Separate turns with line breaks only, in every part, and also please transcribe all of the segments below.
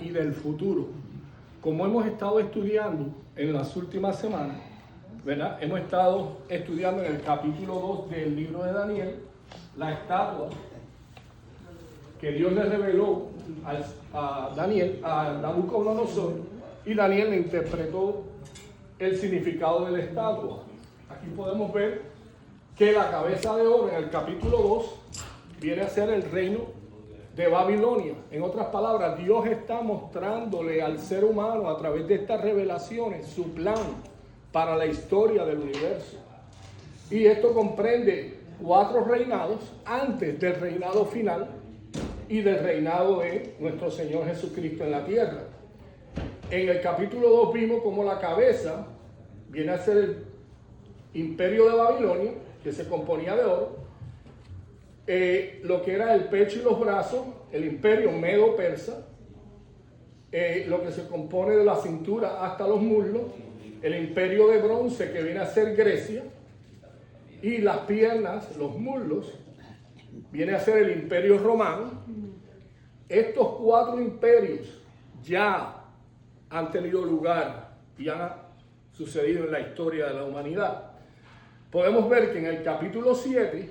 y del futuro. Como hemos estado estudiando en las últimas semanas, ¿verdad? Hemos estado estudiando en el capítulo 2 del libro de Daniel, la estatua que Dios le reveló a Daniel, a Nabucodonosor, y Daniel le interpretó el significado de la estatua. Aquí podemos ver que la cabeza de oro en el capítulo 2 viene a ser el reino de Babilonia. En otras palabras, Dios está mostrándole al ser humano a través de estas revelaciones su plan para la historia del universo. Y esto comprende 4 reinados antes del reinado final y del reinado de nuestro Señor Jesucristo en la tierra. En el capítulo 2 vimos como la cabeza viene a ser el imperio de Babilonia, que se componía de oro. Lo que era el pecho y los brazos, el imperio medo-persa, lo que se compone de la cintura hasta los muslos, el imperio de bronce que viene a ser Grecia, y las piernas, los muslos, viene a ser el imperio romano. Estos 4 imperios ya han tenido lugar y han sucedido en la historia de la humanidad. Podemos ver que en el capítulo 7,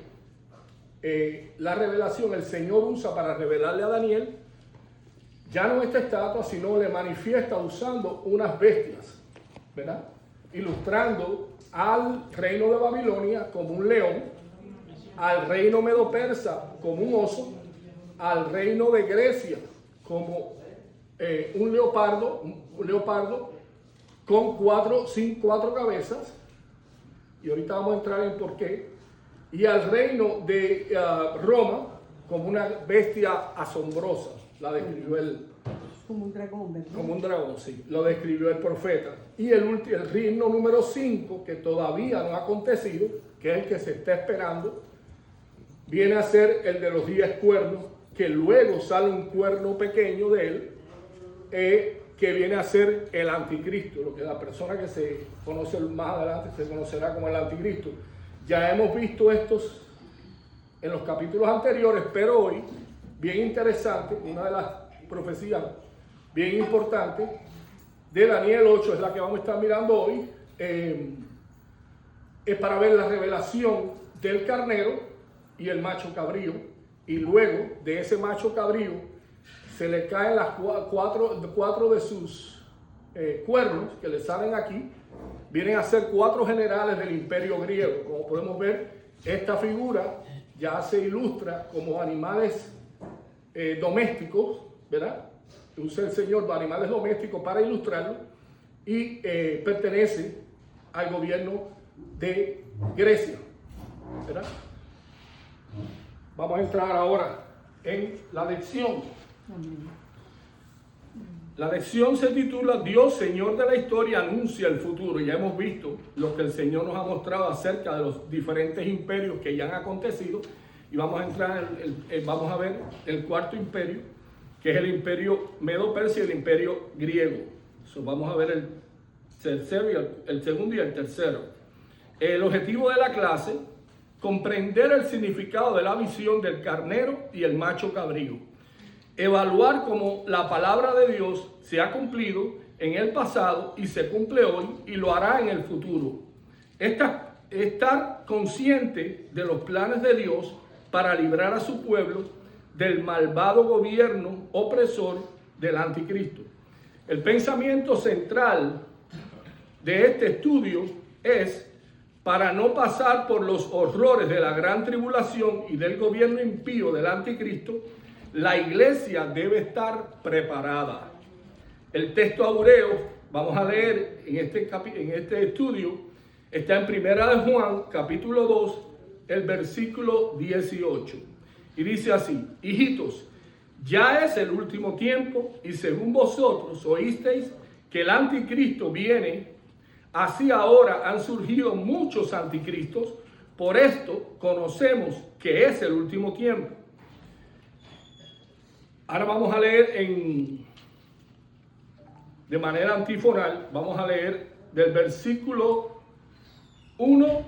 la revelación el Señor usa para revelarle a Daniel ya no esta estatua, sino le manifiesta usando unas bestias, ¿verdad? Ilustrando al reino de Babilonia como un león, al reino medo-persa como un oso, al reino de Grecia como un leopardo con 4 cabezas, y ahorita vamos a entrar en por qué, y al reino de Roma como una bestia asombrosa. La describió
como un dragón, ¿verdad?
Como un dragón, sí. Lo describió el profeta. Y el reino número 5, que todavía no ha acontecido, que es el que se está esperando, viene a ser el de los 10 cuernos, que luego sale un cuerno pequeño de él, que viene a ser el anticristo. Lo que la persona que se conoce más adelante se conocerá como el anticristo. Ya hemos visto estos en los capítulos anteriores, pero hoy, bien interesante, una de las profecías bien importantes de Daniel 8 es la que vamos a estar mirando hoy, es para ver la revelación del carnero y el macho cabrío, y luego de ese macho cabrío se le caen las 4 de sus cuernos que le salen aquí. Vienen a ser 4 generales del imperio griego. Como podemos ver, esta figura ya se ilustra como animales domésticos, ¿verdad? Usa el Señor los animales domésticos para ilustrarlo, y pertenece al gobierno de Grecia, ¿verdad? Vamos a entrar ahora en la lección. La lección se titula Dios, Señor de la historia, anuncia el futuro. Ya hemos visto lo que el Señor nos ha mostrado acerca de los diferentes imperios que ya han acontecido, y vamos a entrar vamos a ver el 4º imperio, que es el imperio medo-persa y el imperio griego. Vamos a ver el tercero y el segundo y el tercero. El objetivo de la clase: comprender el significado de la visión del carnero y el macho cabrío. Evaluar cómo la palabra de Dios se ha cumplido en el pasado y se cumple hoy y lo hará en el futuro. Estar consciente de los planes de Dios para librar a su pueblo del malvado gobierno opresor del anticristo. El pensamiento central de este estudio es: para no pasar por los horrores de la gran tribulación y del gobierno impío del anticristo, la iglesia debe estar preparada. El texto aureo, vamos a leer en este estudio, está en Primera de Juan, capítulo 2, el versículo 18. Y dice así: hijitos, ya es el último tiempo, y según vosotros oísteis que el anticristo viene, así ahora han surgido muchos anticristos. Por esto conocemos que es el último tiempo. Ahora vamos a leer de manera antifonal, vamos a leer del versículo 1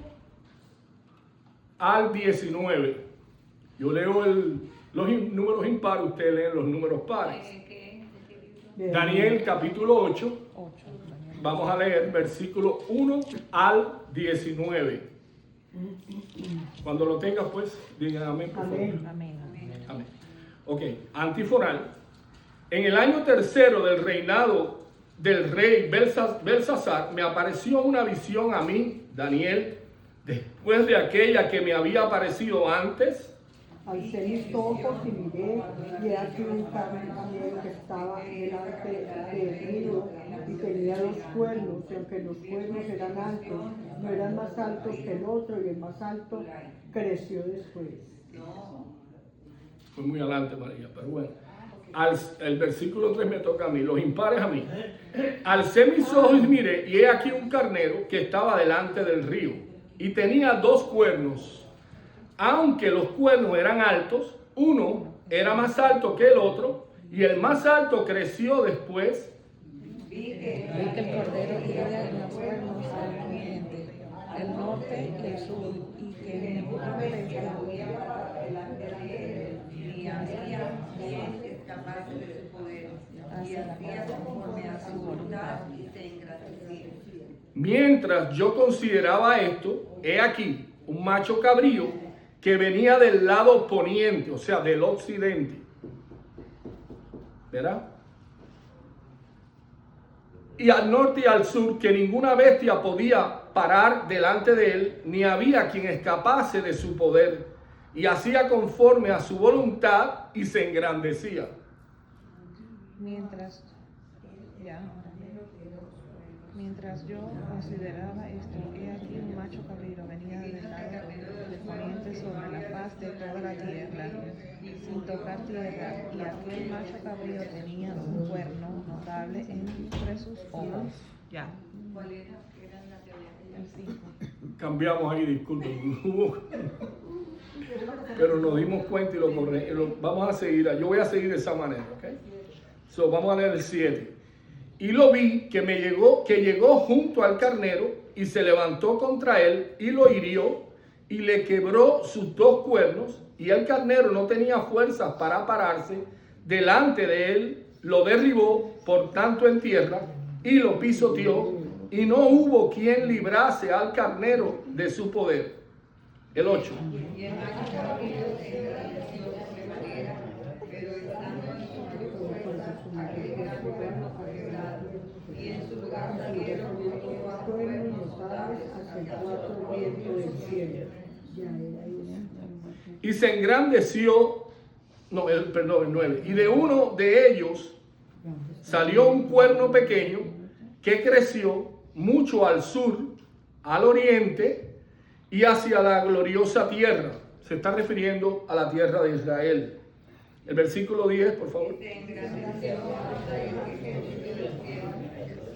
al 19. Yo leo los números impares, ustedes leen los números pares. Daniel capítulo 8. Vamos a leer versículo 1 al 19. Cuando lo tengas, pues, digan amén, por favor.
Amén.
Amén. Ok, antifonal. En el año tercero del reinado del rey Belsasar, me apareció una visión a mí, Daniel, después de aquella que me había aparecido antes.
Alcé mis ojos y miré, y he aquí un carnero que estaba delante del río y tenía dos cuernos, y aunque los cuernos eran altos, no eran más altos que el otro, y el más alto creció después.
Fue muy adelante, María, pero bueno. El versículo 3 me toca a mí, los impares a mí. Alcé mis ojos y miré, y he aquí un carnero que estaba delante del río, y tenía dos cuernos. Aunque los cuernos eran altos, uno era más alto que el otro, y el más alto creció después.
Vi que el cordero era los cuernos al oriente, el norte y el sur, y que ninguna bestia y hacía bien escaparse de su poder, y hacía conforme a su voluntad y se engrandecía.
Mientras yo consideraba esto, he aquí un macho cabrío que venía del lado poniente, o sea, del occidente. ¿Verdad? Y al norte y al sur, que ninguna bestia podía parar delante de él, ni había quien escapase de su poder, y hacía conforme a su voluntad y se engrandecía.
Mientras yo consideraba esto, he aquí un macho cabrío venía del lado de poniente sobre la faz de toda la tierra, sin tocar tierra, y aquel macho cabrío tenía un cuerno notable entre sus ojos. Ya. ¿Cuál era el 5?
Cambiamos ahí, disculpen. Pero nos dimos cuenta y vamos a seguir. Yo voy a seguir de esa manera, ¿ok? So, vamos a leer el 7. Y lo vi que llegó junto al carnero y se levantó contra él y lo hirió y le quebró sus dos cuernos, y el carnero no tenía fuerzas para pararse delante de él, lo derribó por tanto en tierra y lo pisoteó, y no hubo quien librase al carnero de su poder. El 8.
Y en su lugar salieron los cuernos notables hasta el cuarto viento del cielo.
Y se engrandeció, el 9. Y de uno de ellos salió un cuerno pequeño que creció mucho al sur, al oriente y hacia la gloriosa tierra. Se está refiriendo a la tierra de Israel. El versículo 10, por favor.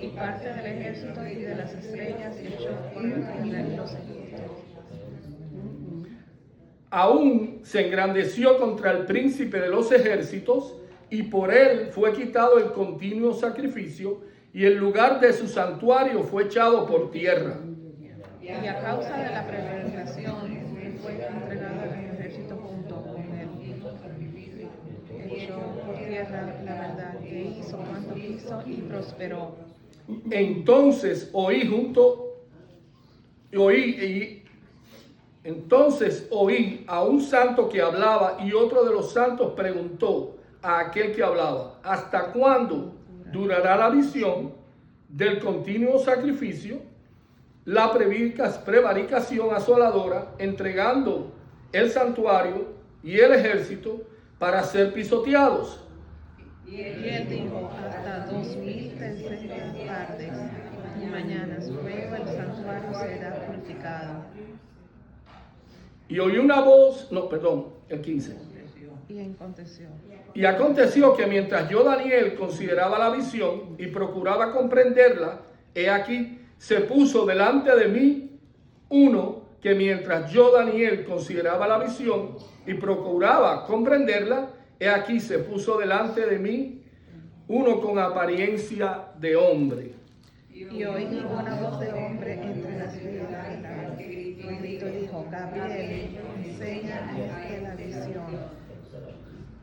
Y parte del ejército y de las estrellas echó en los egipcios.
Aún se engrandeció contra el príncipe de los ejércitos, y por él fue quitado el continuo sacrificio, y el lugar de su santuario fue echado por tierra.
Y a causa de la prevaricación fue entregado al ejército junto con él. Echó por tierra la verdad, que hizo cuanto quiso y prosperó.
Entonces oí a un santo que hablaba, y otro de los santos preguntó a aquel que hablaba: ¿hasta cuándo durará la visión del continuo sacrificio, la prevaricación asoladora, entregando el santuario y el ejército para ser pisoteados?
Y él dijo: hasta 2000 terceras partes, y mañanas luego el santuario será purificado.
Y oí una voz, el 15. Y aconteció que mientras yo, Daniel, consideraba la visión y procuraba comprenderla, he aquí se puso delante de mí uno que, mientras yo, Daniel, consideraba la visión y procuraba comprenderla, he aquí se puso delante de mí uno con apariencia de hombre.
Y oí una voz de hombre entre las filas, que gritó y dijo: Gabriel, enseña la visión.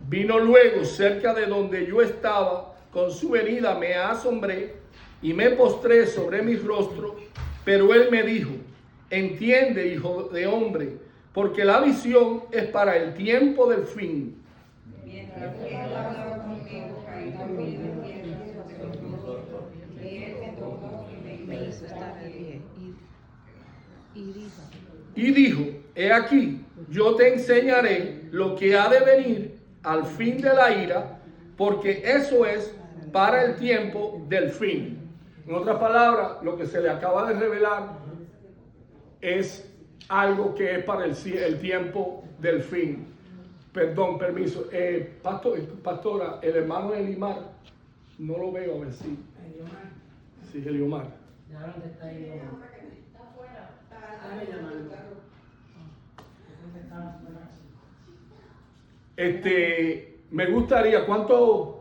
Vino luego cerca de donde yo estaba con su venida me asombré y me postré sobre mi rostro, pero él me dijo, entiende, hijo de hombre, porque la visión es para el tiempo del fin.
Me hizo estar de pie
Y dijo, he aquí, yo te enseñaré lo que ha de venir al fin de la ira, porque eso es para el tiempo del fin. En otras palabras, lo que se le acaba de revelar es algo que es para el tiempo del fin. Perdón, permiso. Pastora, el hermano Elimar, no lo veo, a ver si. Sí, Eliomar. Me gustaría, ¿cuántos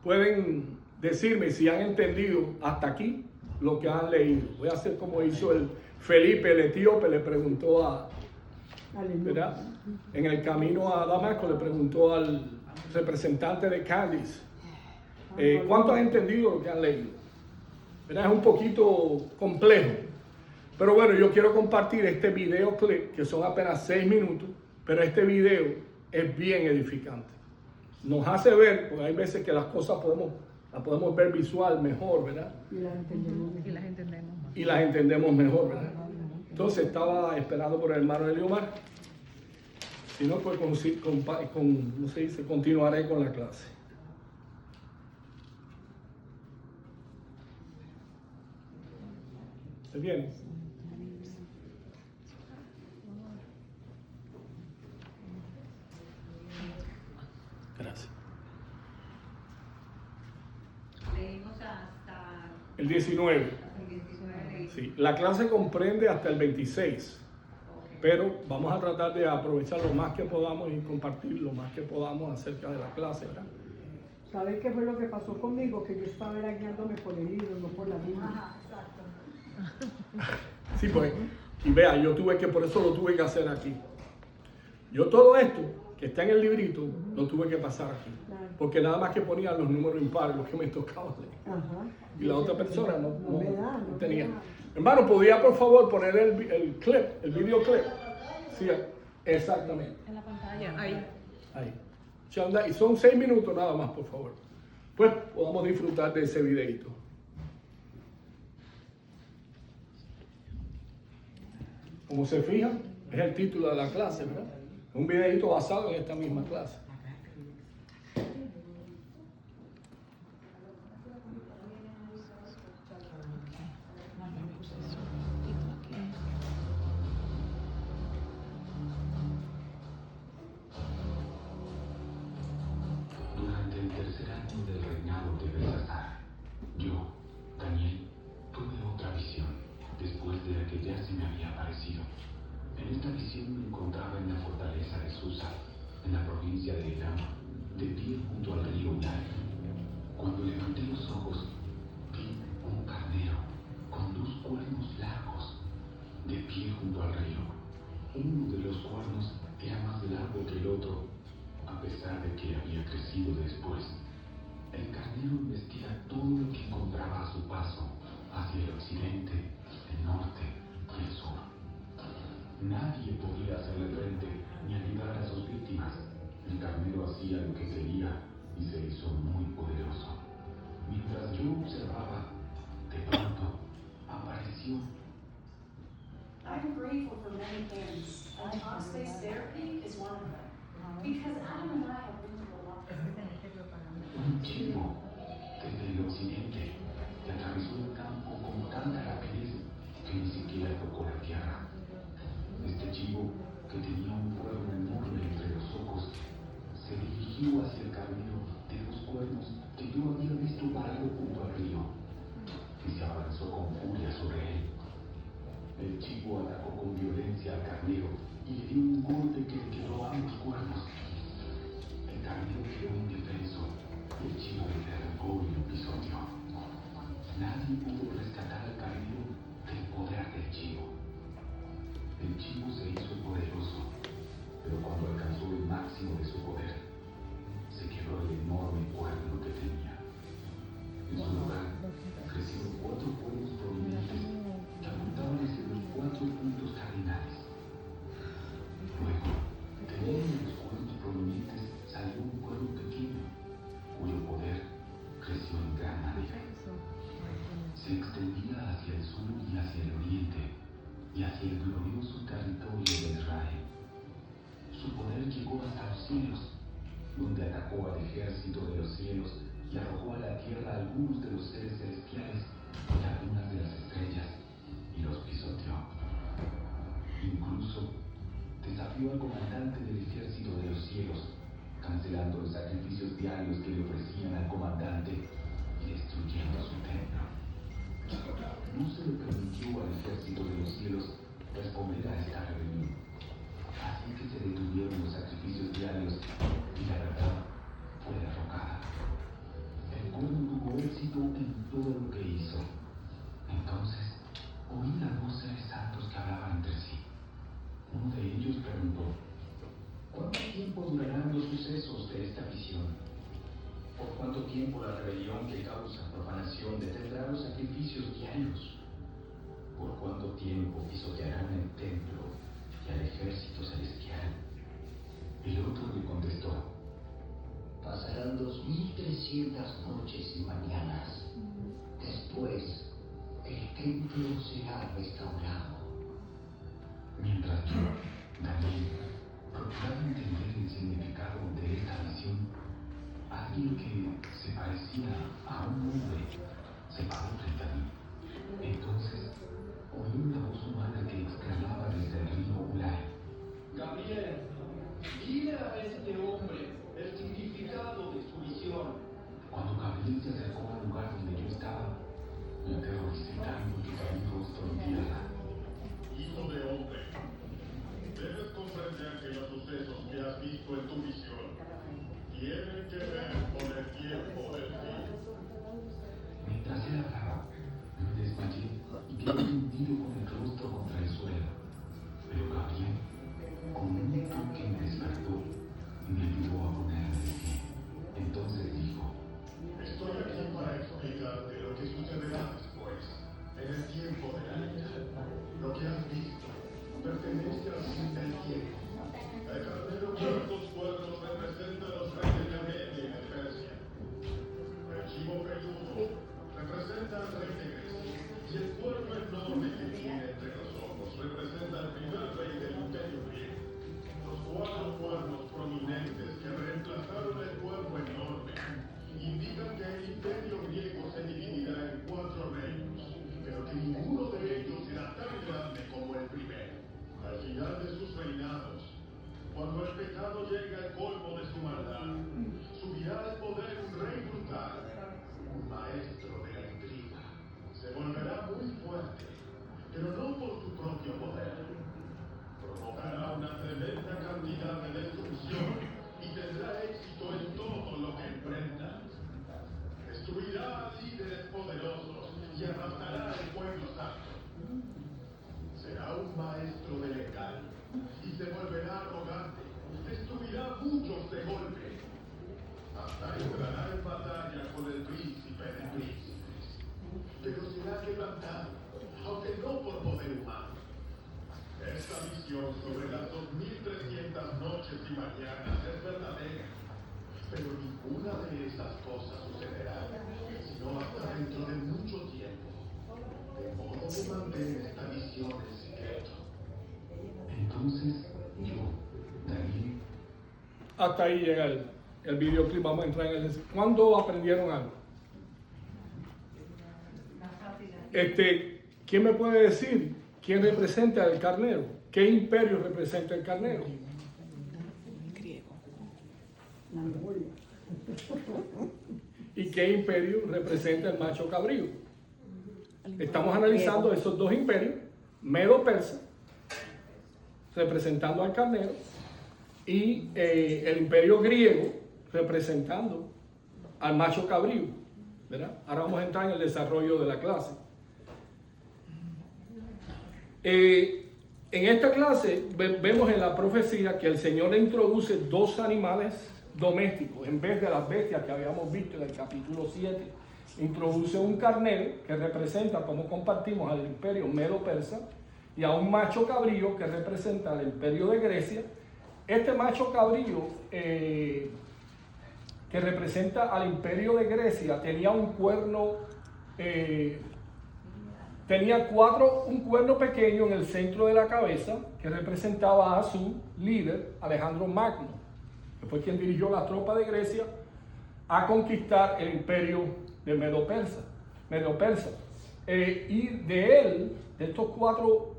pueden decirme si han entendido hasta aquí lo que han leído? Voy a hacer como hizo el Felipe, el etíope, le preguntó ¿verdad? En el camino a Damasco, le preguntó al representante de Cádiz, ¿cuántos han entendido lo que han leído? ¿Verdad? Es un poquito complejo, pero bueno, yo quiero compartir este video clip, que son apenas 6 minutos, pero este video es bien edificante. Nos hace ver, porque hay veces que las cosas las podemos ver visual mejor, ¿verdad?
Y las entendemos mejor.
Y las entendemos mejor, ¿verdad? Entonces estaba esperando por el hermano Eliomar. Si no, pues ¿cómo se dice? Continuaré con la clase. ¿Se viene? Gracias.
Leímos hasta
El 19.
el 19.
Sí, la clase comprende hasta el 26. Pero vamos a tratar de aprovechar lo más que podamos y compartir lo más que podamos acerca de la clase, ¿verdad?
¿Sabes qué fue lo que pasó conmigo? Que yo estaba era guiándome por el libro, no por la Biblia.
Sí, pues, y vea, por eso lo tuve que hacer aquí. Yo todo esto que está en el librito, lo tuve que pasar aquí. Porque nada más que ponían los números impares, los que me tocaban. Y la otra persona no tenía. Hermano, ¿podría por favor poner el clip, el video clip? Sí, exactamente.
En la pantalla, ahí.
Y son 6 minutos nada más, por favor. Pues podamos disfrutar de ese videito. Como se fijan, es el título de la clase, ¿verdad? Un videito basado en esta misma clase.
Durante el tercer año del reinado de Belsasar, yo, Daniel, tuve otra visión, después de la que ya se me había aparecido. En esta visión me encontraba en la fortaleza de Susa, en la provincia de Elam, de pie junto al río Nile. Cuando levanté los ojos, vi un carnero con 2 cuernos largos, de pie junto al río. Uno de los cuernos era más largo que el otro, a pesar de que había crecido después. El carnero investiga todo lo que encontraba a su paso, hacia el occidente, el norte y el sur. Nadie podía hacerle frente ni ayudar a sus víctimas. El carnero hacía lo que quería y se hizo muy poderoso. Mientras yo observaba, de pronto apareció.
I'm grateful for many things, and talk-based therapy is one of them. Because Adam and I have been through a lot.
Un chivo desde el occidente que atravesó el campo con tanta rapidez que ni siquiera tocó la tierra. Este chivo, que tenía un cuerno enorme entre los ojos, se dirigió hacia el carnero de 2 cuernos que yo había visto parado junto al río y se avanzó con furia sobre él. El chivo atacó con violencia al carnero y le dio un golpe que le quebró ambos cuernos. El carnero quedó indefenso y el chivo le arrancó y lo pisoteó. Nadie pudo rescatar al carnero del poder del chivo. El chivo se hizo poderoso, pero cuando alcanzó el máximo de su poder, se quebró el enorme cuerno que tenía. atacó al ejército de los cielos y arrojó a la tierra a algunos de los seres celestiales y algunas de las estrellas y los pisoteó. Incluso desafió al comandante del ejército de los cielos, cancelando los sacrificios diarios que le ofrecían al comandante y destruyendo su templo. No se le permitió al ejército de los cielos responder a esta rebelión. Así que se detuvieron los sacrificios diarios y la verdad fue derrocada. El cuerno tuvo éxito en todo lo que hizo. Entonces, oí a dos seres santos que hablaban entre sí. Uno de ellos preguntó: ¿cuánto tiempo durarán los sucesos de esta visión? ¿Por cuánto tiempo la rebelión que causa profanación detendrá los sacrificios diarios? ¿Por cuánto tiempo pisotearán el templo y al ejército celestial? El otro le contestó: pasarán 2300 noches y mañanas. Después, el templo será restaurado. Mientras yo, Daniel, procuraba entender el significado de esta visión, alguien que se parecía a un hombre se paró frente a mí. Entonces, oí una voz humana que exclamaba desde el río Ulai: Gabriel, dile a este hombre el significado de su visión. Cuando Gabriel se acercó al lugar donde yo estaba, me aterroricé tanto que caí rostro en tierra.
Hijo de hombre, debes comprender que los sucesos que has visto en tu visión tienen que ver con el tiempo del fin.
Mientras él hablaba, me desmayé y quedé hundido con el rostro contra el suelo. Pero Gabriel, con un toque me despertó y me ayudó a ponerme de pie. Entonces dijo:
Estoy aquí para explicarte lo que sucederá después, en el tiempo de la ira. Lo que has visto pertenece al fin del tiempo. El carnero con dos cuernos representa a los reyes de Media y de Persia. El chivo peludo representa al rey de Grecia. Y el cuerno enorme que tiene entre los ojos representa al primer rey del imperio griego. Los 4 cuernos prominentes que reemplazaron el cuerno enorme indican que el imperio griego se dividirá en 4 reinos, pero que ninguno de ellos será tan grande como el primero. Al final de sus reinados, cuando el pecado llegue al colmo de su maldad, subirá al poder un rey brutal, un maestro de la intriga. Se volverá muy fuerte, pero no por su propio poder. Provocará una tremenda cantidad de destrucción y tendrá éxito en todo lo que emprenda. Destruirá a líderes poderosos y arrastrará al pueblo santo. Será un maestro del engaño y se volverá arrogante. Destruirá muchos de golpe. Hasta entrará en batalla con el príncipe de príncipes. Pero será quebrantado, aunque no por poder humano. Esta visión sobre las 2300 noches y mañanas es verdadera, pero ninguna de esas cosas sucederá, sino hasta dentro de mucho tiempo. De modo que mantén esta visión en secreto.
Entonces yo, Daniel.
Hasta ahí llega el videoclip. Vamos a entrar en el... ¿Cuándo aprendieron algo? ¿Quién me puede decir quién representa el carnero? ¿Qué imperio representa el carnero?
Griego.
Mongolia.
¿Y qué imperio representa el macho cabrío? Estamos analizando esos 2 imperios, Medo-Persa, representando al carnero, y el imperio griego, representando al macho cabrío, ¿verdad? Ahora vamos a entrar en el desarrollo de la clase. En esta clase vemos en la profecía que el Señor introduce 2 animales domésticos en vez de las bestias que habíamos visto en el capítulo 7. Introduce un carnero que representa, como compartimos, al imperio medo-persa, y a un macho cabrío que representa al imperio de Grecia. Este macho cabrío que representa al imperio de Grecia tenía un cuerno, un cuerno pequeño en el centro de la cabeza que representaba a su líder, Alejandro Magno. que fue quien dirigió la tropa de Grecia a conquistar el imperio de Medo-Persa. Y de estos 4,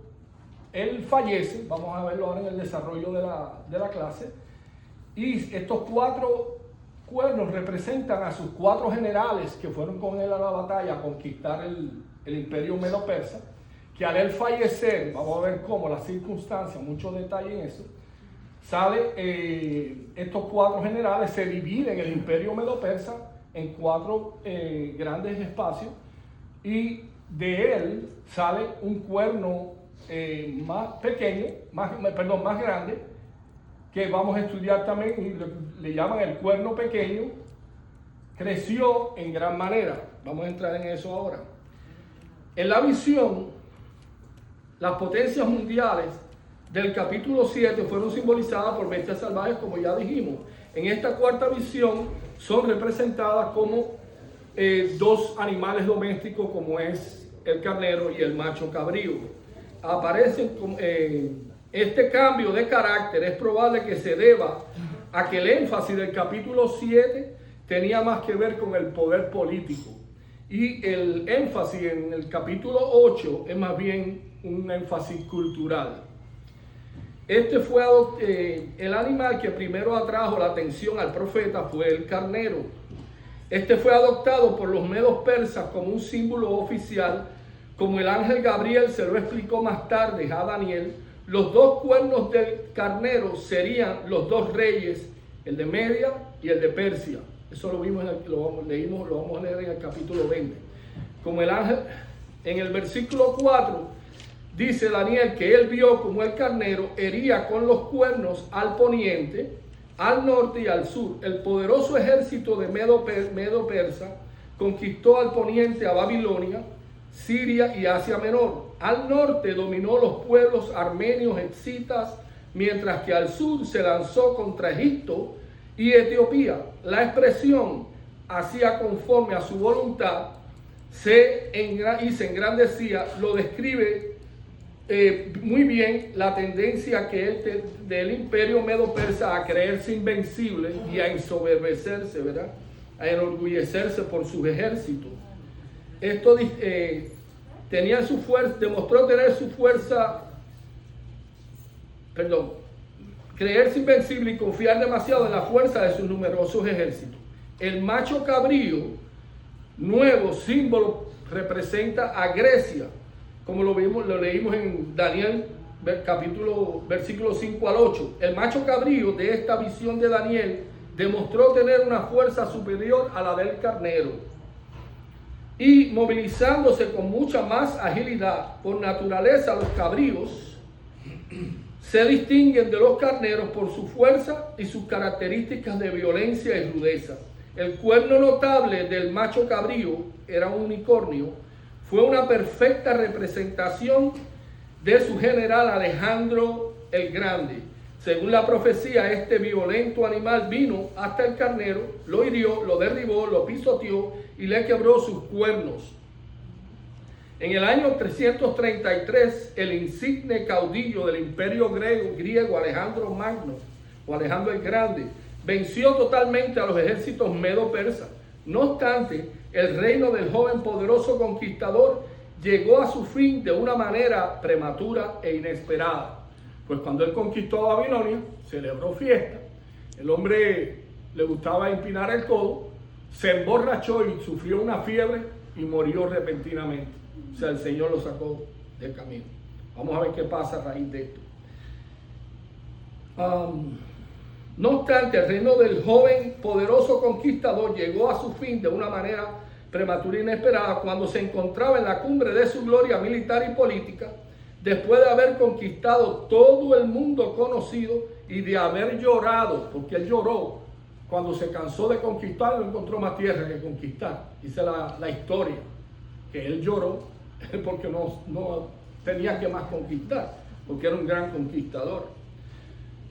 él fallece, vamos a verlo ahora en el desarrollo de la clase, y estos 4 cuernos representan a sus 4 generales que fueron con él a la batalla a conquistar el imperio Medo-Persa, que al él fallecer, vamos a ver cómo, las circunstancias, mucho detalle en eso, estos 4 generales se dividen el imperio Medo-Persa en 4 grandes espacios, y de él sale un cuerno más grande, que vamos a estudiar también, y le llaman el cuerno pequeño. Creció en gran manera. Vamos a entrar en eso ahora. En la visión, las potencias mundiales del capítulo 7 fueron simbolizadas por bestias salvajes, como ya dijimos. En esta cuarta visión son representadas como 2 animales domésticos, como es el carnero y el macho cabrío. Aparecen este cambio de carácter es probable que se deba a que el énfasis del capítulo 7 tenía más que ver con el poder político, y el énfasis en el capítulo 8 es más bien un énfasis cultural. Este fue el animal que primero atrajo la atención al profeta fue el carnero. Este fue adoptado por los medos persas como un símbolo oficial, como el ángel Gabriel se lo explicó más tarde a Daniel. Los 2 cuernos del carnero serían los 2 reyes, el de Media y el de Persia. Eso lo vimos, lo vamos a leer en el capítulo 20. Como el ángel, en el versículo 4, dice Daniel que él vio como el carnero hería con los cuernos al poniente, al norte y al sur. El poderoso ejército de Medo-Persa conquistó al poniente a Babilonia, Siria y Asia Menor. Al norte dominó los pueblos armenios, hetitas, mientras que al sur se lanzó contra Egipto y Etiopía. La expresión hacía conforme a su voluntad y se engrandecía, lo describe muy bien la tendencia que del imperio medo-persa a creerse invencible y a ensoberbecerse, ¿verdad? A enorgullecerse por sus ejércitos. Esto tenía su fuerza, demostró tener su fuerza, creerse invencible y confiar demasiado en la fuerza de sus numerosos ejércitos. El macho cabrío, nuevo símbolo, representa a Grecia, como lo leímos en Daniel versículo 5 al 8. El macho cabrío de esta visión de Daniel demostró tener una fuerza superior a la del carnero, y movilizándose con mucha más agilidad. Por naturaleza, los cabríos se distinguen de los carneros por su fuerza y sus características de violencia y rudeza. El cuerno notable del macho cabrío era un unicornio. Fue una perfecta representación de su general Alejandro el Grande. Según la profecía, este violento animal vino hasta el carnero, lo hirió, lo derribó, lo pisoteó y le quebró sus cuernos. En el año 333, el insigne caudillo del imperio griego Alejandro Magno, o Alejandro el Grande, venció totalmente a los ejércitos medo-persas. No obstante, el reino del joven poderoso conquistador llegó a su fin de una manera prematura e inesperada. Pues cuando él conquistó a Babilonia, celebró fiesta, el hombre le gustaba empinar el codo, se emborrachó y sufrió una fiebre y murió repentinamente. O sea, el Señor lo sacó del camino. Vamos a ver qué pasa a raíz de esto. No obstante, el reino del joven poderoso conquistador llegó a su fin de una manera prematura e inesperada cuando se encontraba en la cumbre de su gloria militar y política, después de haber conquistado todo el mundo conocido y de haber llorado, porque él lloró cuando se cansó de conquistar, no encontró más tierra que conquistar. Dice la historia que él lloró porque no tenía que más conquistar, porque era un gran conquistador.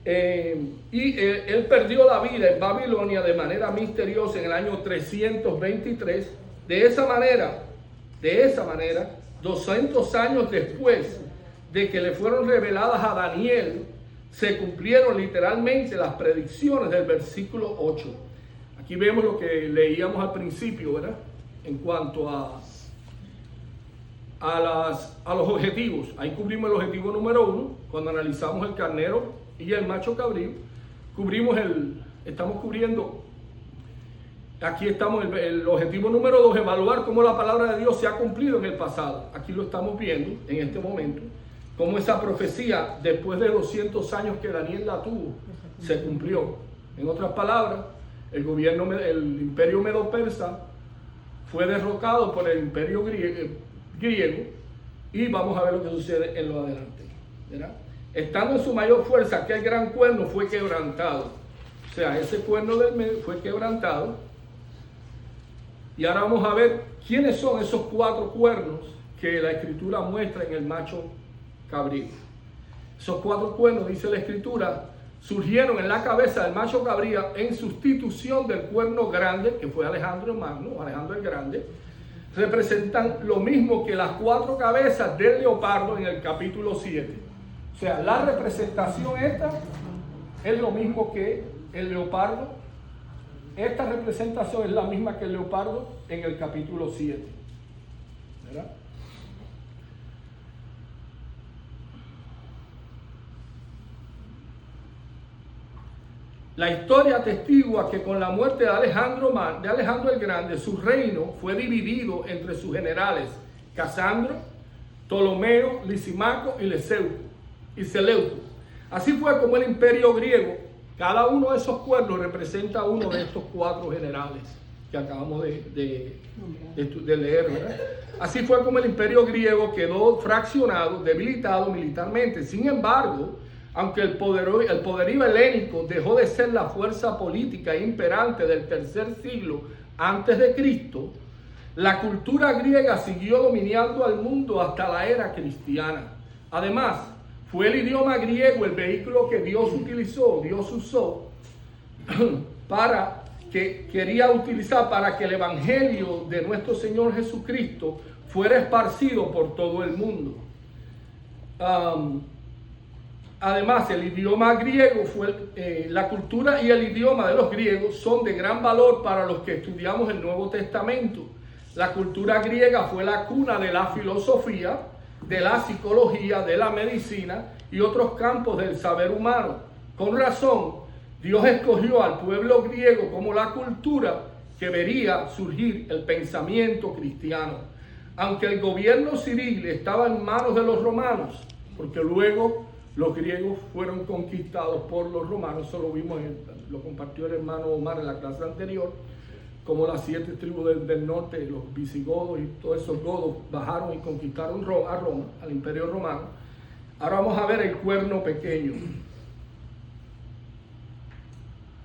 Él perdió la vida en Babilonia de manera misteriosa en el año 323. De esa manera, 200 años después de que le fueron reveladas a Daniel se cumplieron literalmente las predicciones del versículo 8. Aquí vemos lo que leíamos al principio, ¿verdad? En cuanto a los objetivos. Ahí cubrimos el objetivo número 1, cuando analizamos el carnero y el macho cabrío. Estamos cubriendo, aquí estamos, el objetivo número 2, evaluar cómo la palabra de Dios se ha cumplido en el pasado. Aquí lo estamos viendo en este momento, cómo esa profecía, después de 200 años que Daniel la tuvo, se cumplió. En otras palabras, el imperio medo-persa fue derrocado por el imperio griego, y vamos a ver lo que sucede en lo adelante, ¿verdad? Estando en su mayor fuerza, aquel gran cuerno fue quebrantado. O sea, ese cuerno del medio fue quebrantado. Y ahora vamos a ver quiénes son esos 4 cuernos que la Escritura muestra en el macho cabrío. Esos 4 cuernos, dice la Escritura, surgieron en la cabeza del macho cabrío en sustitución del cuerno grande, que fue Alejandro el Magno, Alejandro el Grande. Representan lo mismo que las 4 cabezas del leopardo en el capítulo 7. O sea, la representación esta es lo mismo que el leopardo. Esta representación es la misma que el leopardo en el capítulo 7. ¿Verdad? La historia atestigua que con la muerte de Alejandro el Grande, su reino fue dividido entre sus generales Casandro, Ptolomeo, Lisimaco y Seleuco. Así fue como el imperio griego, cada uno de esos cuernos representa uno de estos 4 generales que acabamos de leer, ¿verdad? Así fue como el imperio griego quedó fraccionado, debilitado militarmente. Sin embargo, aunque el poderío helénico dejó de ser la fuerza política imperante del 3er siglo antes de Cristo, la cultura griega siguió dominando al mundo hasta la era cristiana. Además, fue el idioma griego el vehículo que Dios usó para que el evangelio de nuestro Señor Jesucristo fuera esparcido por todo el mundo. Además, el idioma griego la cultura y el idioma de los griegos son de gran valor para los que estudiamos el Nuevo Testamento. La cultura griega fue la cuna de la filosofía, de la psicología, de la medicina y otros campos del saber humano. Con razón, Dios escogió al pueblo griego como la cultura que vería surgir el pensamiento cristiano. Aunque el gobierno civil estaba en manos de los romanos, porque luego los griegos fueron conquistados por los romanos. Eso lo compartió el hermano Omar en la clase anterior, como las 7 tribus del norte, los visigodos y todos esos godos bajaron y conquistaron a Roma, al imperio romano. Ahora vamos a ver el cuerno pequeño.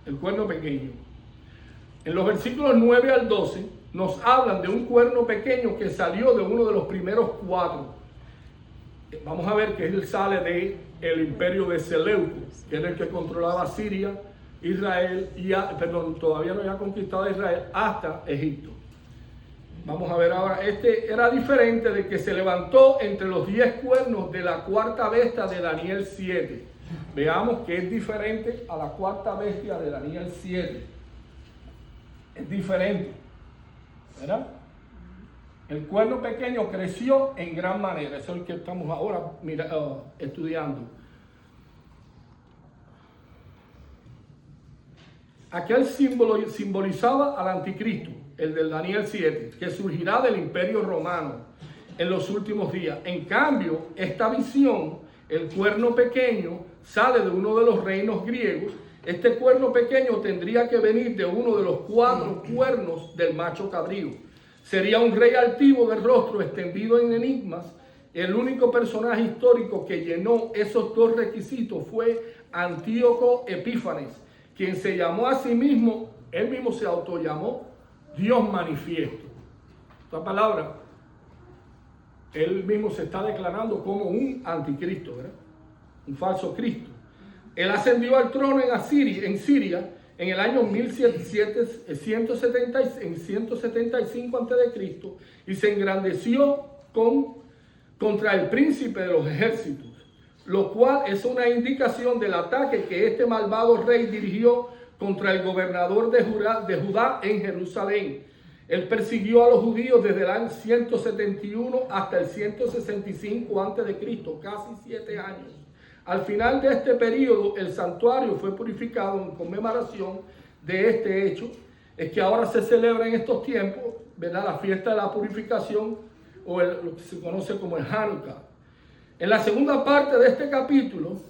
El cuerno pequeño. En los versículos 9 al 12 nos hablan de un cuerno pequeño que salió de uno de los primeros 4. Vamos a ver que él sale del imperio de Seleuco, que era el que controlaba Siria, Israel, todavía no había conquistado Israel, hasta Egipto. Vamos a ver ahora, este era diferente de que se levantó entre los 10 cuernos de la 4ª bestia de Daniel 7. Veamos que es diferente a la 4ª bestia de Daniel 7. Es diferente, ¿verdad? El cuerno pequeño creció en gran manera. Eso es el que estamos ahora estudiando. Aquel símbolo simbolizaba al anticristo, el del Daniel 7, que surgirá del imperio romano en los últimos días. En cambio, esta visión, el cuerno pequeño, sale de uno de los reinos griegos. Este cuerno pequeño tendría que venir de uno de los 4 cuernos del macho cabrío. Sería un rey altivo de rostro extendido en enigmas. El único personaje histórico que llenó esos 2 requisitos fue Antíoco Epífanes, quien se llamó a sí mismo, él mismo se autollamó Dios manifiesto. Esta palabra, él mismo se está declarando como un anticristo, ¿verdad? Un falso Cristo. Él ascendió al trono en Siria en el año 175 a.C. y se engrandeció contra el príncipe de los ejércitos. lo cual es una indicación del ataque que este malvado rey dirigió contra el gobernador de Judá en Jerusalén. Él persiguió a los judíos desde el año 171 hasta el 165 a.C., casi 7 años. Al final de este periodo, el santuario fue purificado en conmemoración de este hecho. Es que ahora se celebra en estos tiempos, ¿verdad?, la fiesta de la purificación, o lo que se conoce como el Hanukkah. En la segunda parte de este capítulo,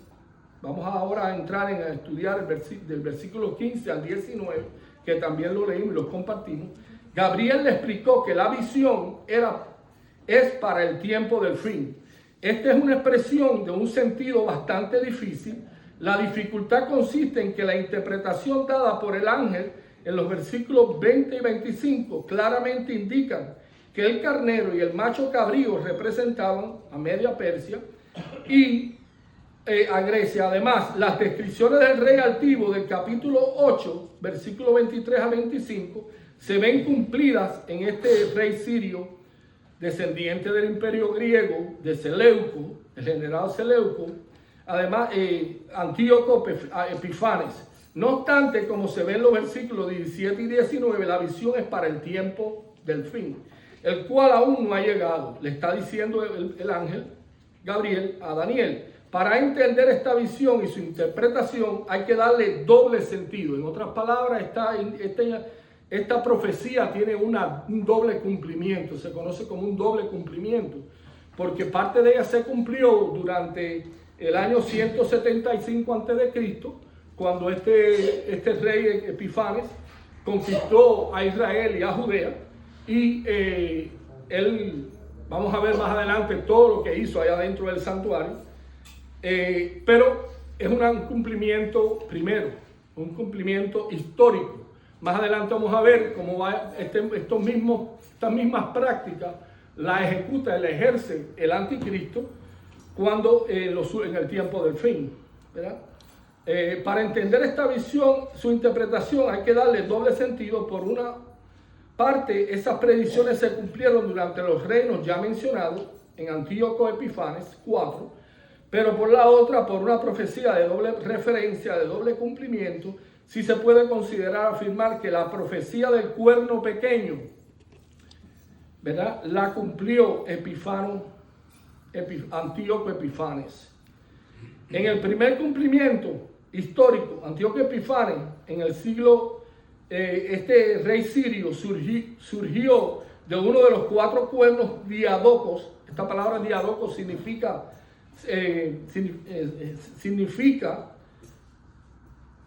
vamos ahora a entrar en a estudiar del versículo 15 al 19, que también lo leímos y lo compartimos. Gabriel le explicó que la visión es para el tiempo del fin. Esta es una expresión de un sentido bastante difícil. La dificultad consiste en que la interpretación dada por el ángel en los versículos 20 y 25 claramente indican que el carnero y el macho cabrío representaban a Media Persia y a Grecia. Además, las descripciones del rey altivo del capítulo 8, versículos 23 a 25, se ven cumplidas en este rey sirio, descendiente del imperio griego, de Seleuco, el general Seleuco, además Antíoco Epifanes. No obstante, como se ve en los versículos 17 y 19, la visión es para el tiempo del fin, el cual aún no ha llegado. Le está diciendo el ángel Gabriel a Daniel. Para entender esta visión y su interpretación hay que darle doble sentido. En otras palabras, esta profecía tiene un doble cumplimiento, se conoce como un doble cumplimiento, porque parte de ella se cumplió durante el año 175 a.C., cuando este rey Epifanes conquistó a Israel y a Judea, y él, vamos a ver más adelante todo lo que hizo allá dentro del santuario, pero es un cumplimiento primero, un cumplimiento histórico. Más adelante vamos a ver cómo va estas mismas prácticas la ejecuta, la ejerce el anticristo cuando en el tiempo del fin, ¿verdad? Para entender esta visión, su interpretación, hay que darle doble sentido. Por una parte, esas predicciones se cumplieron durante los reinos ya mencionados en Antíoco Epifanes 4, pero por la otra, por una profecía de doble referencia, de doble cumplimiento, sí se puede considerar afirmar que la profecía del cuerno pequeño, ¿verdad?, la cumplió Antíoco Epifanes. En el primer cumplimiento histórico, Antíoco Epifanes, en el siglo, este rey sirio surgió de uno de los 4 cuernos diadocos. Esta palabra diadocos significa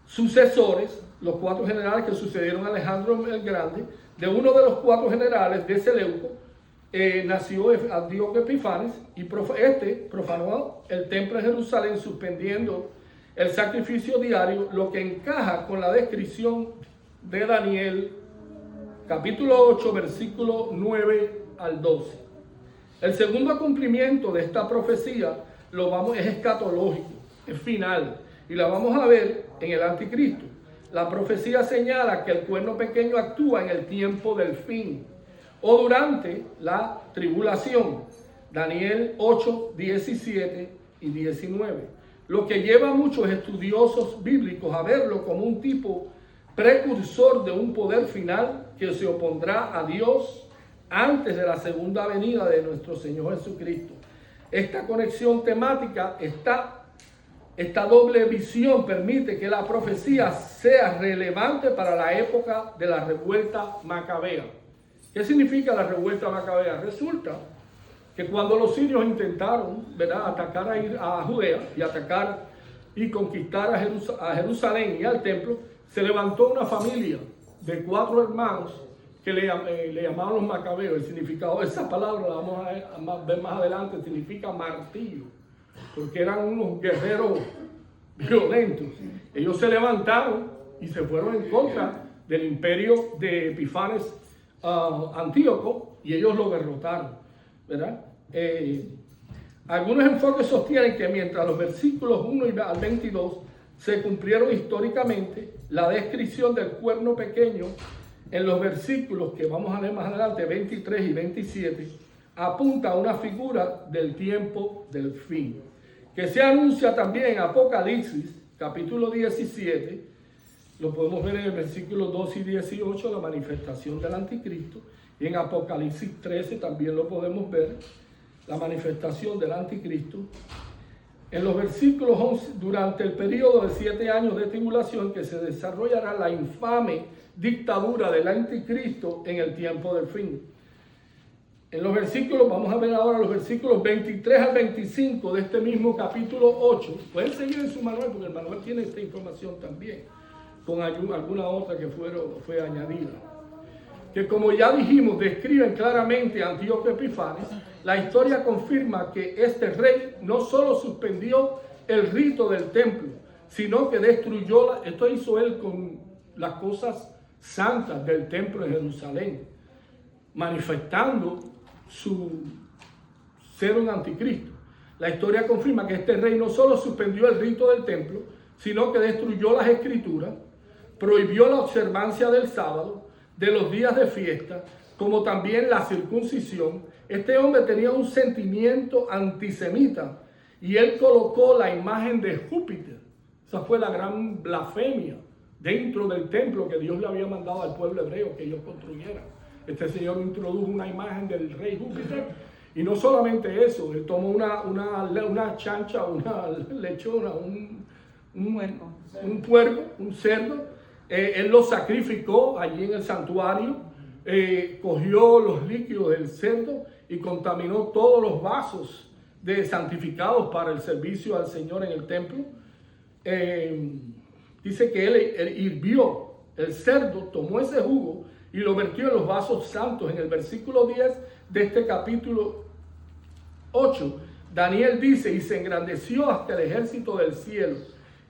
sucesores, los 4 generales que sucedieron a Alejandro el Grande. De uno de los 4 generales de Seleuco nació Antíoco Epifanes, y profanó el templo de Jerusalén, suspendiendo el sacrificio diario, lo que encaja con la descripción de Daniel, capítulo 8, versículo 9 al 12. El segundo cumplimiento de esta profecía es escatológico, es final, y la vamos a ver en el anticristo. La profecía señala que el cuerno pequeño actúa en el tiempo del fin o durante la tribulación. Daniel 8, 17 y 19. Lo que lleva a muchos estudiosos bíblicos a verlo como un tipo precursor de un poder final que se opondrá a Dios antes de la segunda venida de nuestro Señor Jesucristo. Esta conexión temática, esta doble visión permite que la profecía sea relevante para la época de la revuelta macabea. ¿Qué significa la revuelta macabea? Resulta que cuando los sirios intentaron, ¿verdad?, atacar a Judea y atacar y conquistar a Jerusalén y al templo, se levantó una familia de 4 hermanos que le llamaban los macabeos. El significado de esa palabra, la vamos a ver más adelante, significa martillo, porque eran unos guerreros violentos. Ellos se levantaron y se fueron en contra del imperio de Epifanes Antíoco, y ellos lo derrotaron, ¿verdad? Algunos enfoques sostienen que mientras los versículos 1 al 22 se cumplieron históricamente, la descripción del cuerno pequeño en los versículos que vamos a leer más adelante, 23 y 27, apunta a una figura del tiempo del fin. que se anuncia también en Apocalipsis, capítulo 17, lo podemos ver en el versículo 2 y 18, la manifestación del anticristo, y en Apocalipsis 13 también lo podemos ver, la manifestación del anticristo. En los versículos 11, durante el periodo de 7 años de tribulación que se desarrollará la infame dictadura del anticristo en el tiempo del fin. En los versículos, vamos a ver ahora los versículos 23 al 25 de este mismo capítulo 8. Pueden seguir en su manual porque el manual tiene esta información también, con alguna otra que fue añadida. Que como ya dijimos, describen claramente a Antíoco Epifanes. La historia confirma que este rey no solo suspendió el rito del templo, sino que destruyó, esto hizo él con las cosas santas del templo de Jerusalén, manifestando su ser un anticristo. La historia confirma que este rey no solo suspendió el rito del templo, sino que destruyó las escrituras, prohibió la observancia del sábado, de los días de fiesta, como también la circuncisión. Este hombre tenía un sentimiento antisemita y él colocó la imagen de Júpiter. Esa fue la gran blasfemia dentro del templo que Dios le había mandado al pueblo hebreo que ellos construyeran. Este señor introdujo una imagen del rey Júpiter, y no solamente eso, él tomó una chancha, una lechona, un puerco, un cerdo, él lo sacrificó allí en el santuario, cogió los líquidos del cerdo y contaminó todos los vasos santificados para el servicio al Señor en el templo. Dice que él hirvió el cerdo, tomó ese jugo y lo vertió en los vasos santos. En el versículo 10 de este capítulo 8, Daniel dice: y se engrandeció hasta el ejército del cielo,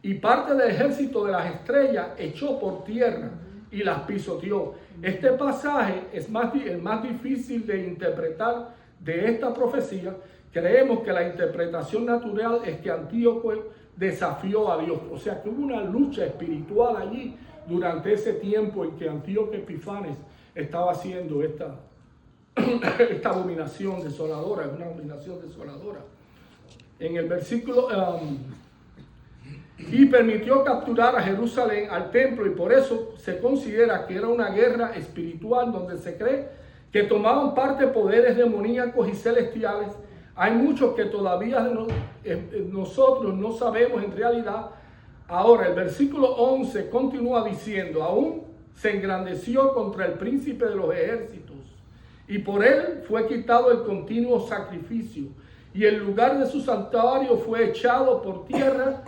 y parte del ejército de las estrellas echó por tierra y las pisoteó. Este pasaje es el más difícil de interpretar de esta profecía. Creemos que la interpretación natural es que Antíoco desafió a Dios. O sea que hubo una lucha espiritual allí durante ese tiempo en que Antíoco Epifanes estaba haciendo esta abominación desoladora. Es una abominación desoladora. En el versículo... y permitió capturar a Jerusalén, al templo, y por eso se considera que era una guerra espiritual donde se cree que tomaban parte poderes demoníacos y celestiales. Hay muchos que todavía nosotros no sabemos en realidad. Ahora, el versículo 11 continúa diciendo: aún se engrandeció contra el príncipe de los ejércitos, y por él fue quitado el continuo sacrificio, y el lugar de su santuario fue echado por tierra,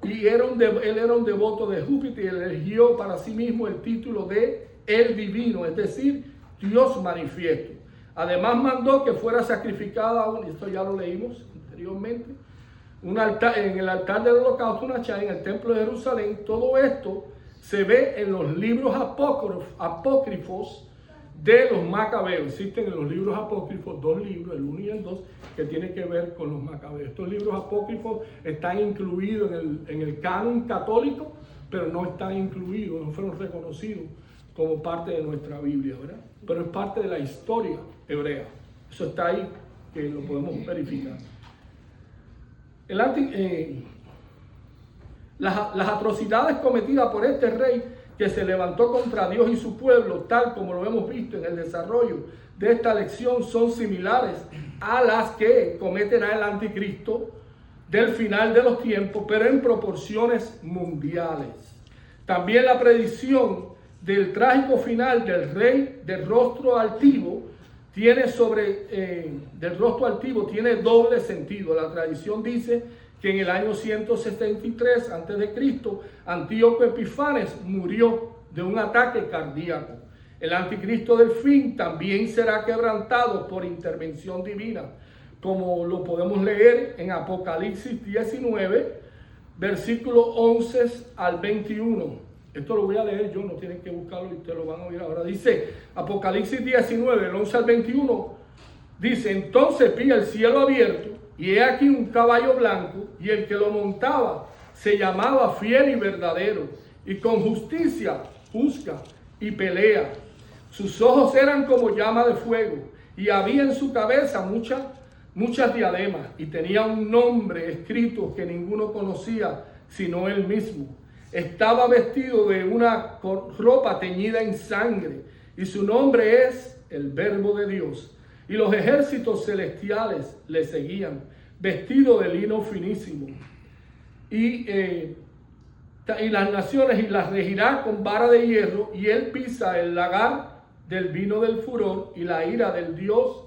y él era un devoto de Júpiter, y eligió para sí mismo el título de el divino, es decir, Dios manifiesto. Además mandó que fuera sacrificada, esto ya lo leímos anteriormente, un altar, en el altar del holocausto, una chá en el templo de Jerusalén. Todo esto se ve en los libros apócrifos de los macabeos. Existen en los libros apócrifos 2 libros, el 1 y el 2, que tienen que ver con los macabeos. Estos libros apócrifos están incluidos en el canon católico, pero no están incluidos, no fueron reconocidos como parte de nuestra Biblia, ¿verdad? Pero es parte de la historia hebrea. Eso está ahí, que lo podemos verificar. Las atrocidades cometidas por este rey que se levantó contra Dios y su pueblo, tal como lo hemos visto en el desarrollo de esta lección, son similares a las que cometerá el anticristo del final de los tiempos, pero en proporciones mundiales. También la predicción del trágico final del rey del rostro altivo tiene tiene doble sentido. La tradición dice que en el año 173 a.C., Antíoco Epifanes murió de un ataque cardíaco. El anticristo del fin también será quebrantado por intervención divina, como lo podemos leer en Apocalipsis 19, versículos 11 al 21. Esto lo voy a leer yo, no tienen que buscarlo y ustedes lo van a oír ahora. Dice Apocalipsis 19, el 11 al 21, dice: entonces vi el cielo abierto, y he aquí un caballo blanco, y el que lo montaba se llamaba Fiel y Verdadero, y con justicia juzga y pelea. Sus ojos eran como llama de fuego, y había en su cabeza mucha muchas diademas y tenía un nombre escrito que ninguno conocía sino él mismo. Estaba vestido de una ropa teñida en sangre y su nombre es el Verbo de Dios. Y los ejércitos celestiales le seguían, vestido de lino finísimo. Y las naciones y las regirá con vara de hierro, y él pisa el lagar del vino del furor y la ira del Dios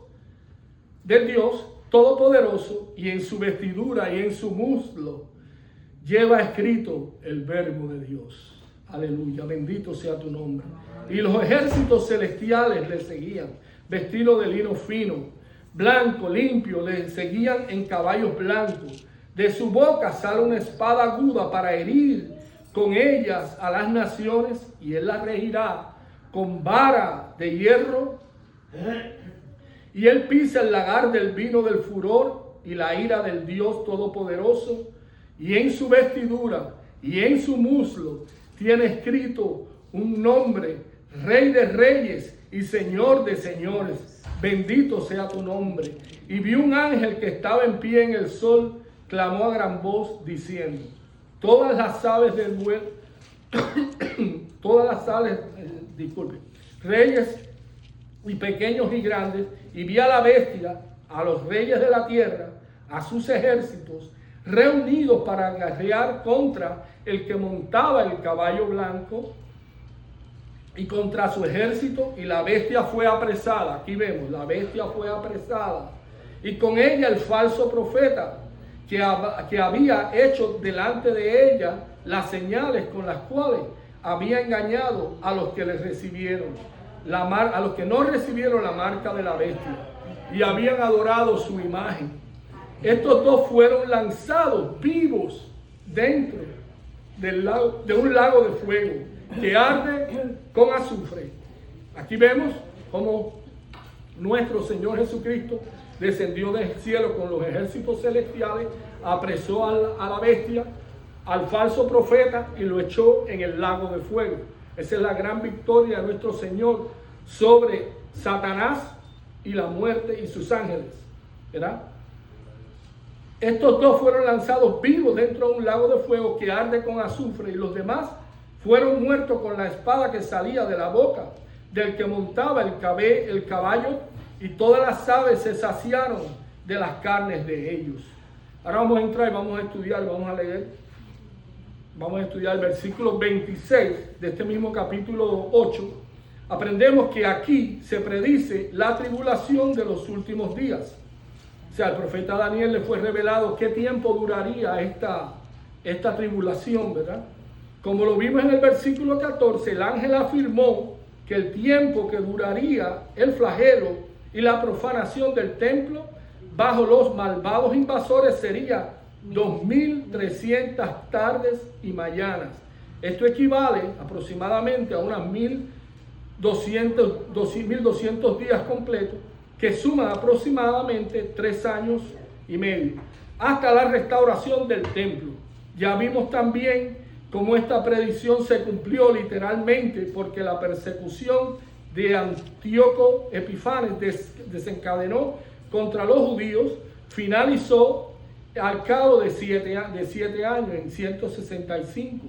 Todopoderoso, y en su vestidura y en su muslo lleva escrito el Verbo de Dios. Aleluya, bendito sea tu nombre. Y los ejércitos celestiales le seguían, vestidos de lino fino, blanco, limpio, le seguían en caballos blancos. De su boca sale una espada aguda para herir con ellas a las naciones, y él las regirá con vara de hierro. Y él pisa el lagar del vino del furor y la ira del Dios Todopoderoso, y en su vestidura y en su muslo tiene escrito un nombre: Rey de Reyes y Señor de Señores. Bendito sea tu nombre. Y vi un ángel que estaba en pie en el sol, clamó a gran voz diciendo: todas las aves del vuelo, reyes y pequeños y grandes, y vi a la bestia, a los reyes de la tierra, a sus ejércitos, reunidos para guerrear contra el que montaba el caballo blanco y contra su ejército, y la bestia fue apresada. Aquí vemos, la bestia fue apresada, y con ella el falso profeta que había hecho delante de ella las señales con las cuales había engañado a los que le recibieron, a los que no recibieron la marca de la bestia y habían adorado su imagen. Estos dos fueron lanzados vivos dentro de un lago de fuego que arde con azufre. Aquí vemos cómo nuestro Señor Jesucristo descendió del cielo con los ejércitos celestiales, apresó a la bestia, al falso profeta, y lo echó en el lago de fuego. Esa es la gran victoria de nuestro Señor sobre Satanás y la muerte y sus ángeles, ¿verdad? Estos dos fueron lanzados vivos dentro de un lago de fuego que arde con azufre, y los demás fueron muertos con la espada que salía de la boca del que montaba el caballo, y todas las aves se saciaron de las carnes de ellos. Ahora vamos a entrar y vamos a estudiar, vamos a leer. Vamos a estudiar el versículo 26 de este mismo capítulo 8. Aprendemos que aquí se predice la tribulación de los últimos días. O sea, al profeta Daniel le fue revelado qué tiempo duraría esta tribulación, ¿verdad? Como lo vimos en el versículo 14, el ángel afirmó que el tiempo que duraría el flagelo y la profanación del templo bajo los malvados invasores sería 2300 tardes y mañanas. Esto equivale aproximadamente a unas 1200 días completos, que suman aproximadamente 3 años y medio, hasta la restauración del templo. Ya vimos también cómo esta predicción se cumplió literalmente, porque la persecución de Antíoco Epifanes desencadenó contra los judíos, finalizó al cabo de 7 años, en 165,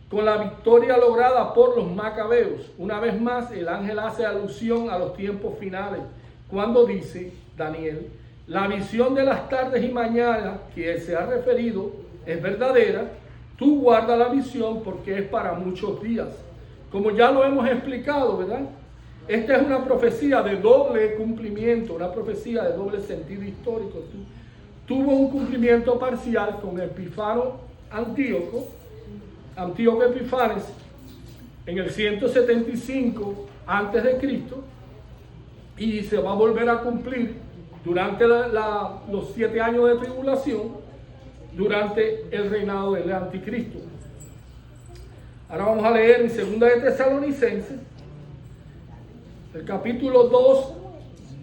con la victoria lograda por los macabeos. Una vez más, el ángel hace alusión a los tiempos finales, cuando dice Daniel: la visión de las tardes y mañanas que se ha referido es verdadera, tú guarda la visión porque es para muchos días. Como ya lo hemos explicado, ¿verdad? Esta es una profecía de doble cumplimiento, una profecía de doble sentido histórico. Tuvo un cumplimiento parcial con Epífanes Antíoco Epifanes en el 175 antes de Cristo, y se va a volver a cumplir durante los 7 años de tribulación, durante el reinado del anticristo. Ahora vamos a leer en 2 de Tesalonicenses, el capítulo 2,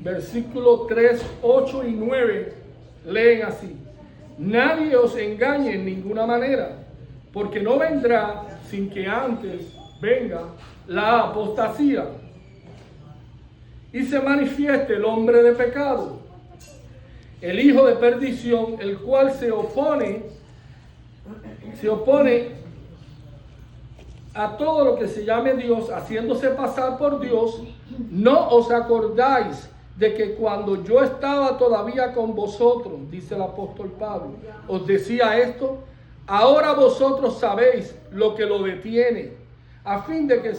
versículos 3, 8 y 9, leen así: nadie os engañe en ninguna manera, porque no vendrá sin que antes venga la apostasía y se manifieste el hombre de pecado, el hijo de perdición, el cual se opone a todo lo que se llame Dios, haciéndose pasar por Dios. ¿No os acordáis de que cuando yo estaba todavía con vosotros, dice el apóstol Pablo, os decía esto? Ahora vosotros sabéis lo que lo detiene, a fin de que...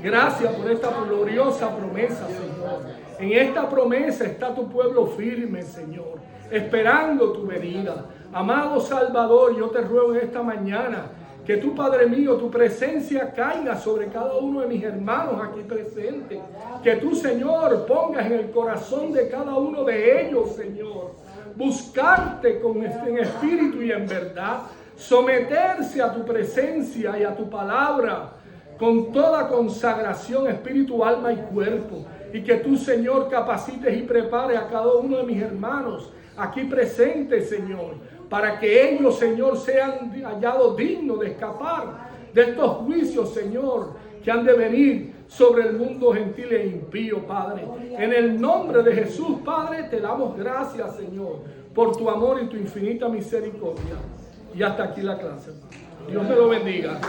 Gracias por esta gloriosa promesa, Señor. En esta promesa está tu pueblo firme, Señor, esperando tu venida. Amado Salvador, yo te ruego en esta mañana que tú, Padre mío, tu presencia caiga sobre cada uno de mis hermanos aquí presentes. Que tú, Señor, pongas en el corazón de cada uno de ellos, Señor, buscarte en espíritu y en verdad, someterse a tu presencia y a tu palabra con toda consagración, espíritu, alma y cuerpo. Y que tú, Señor, capacites y prepares a cada uno de mis hermanos aquí presentes, Señor, para que ellos, Señor, sean hallados dignos de escapar de estos juicios, Señor, que han de venir sobre el mundo gentil e impío, Padre. En el nombre de Jesús, Padre, te damos gracias, Señor, por tu amor y tu infinita misericordia. Y hasta aquí la clase. Dios me lo bendiga.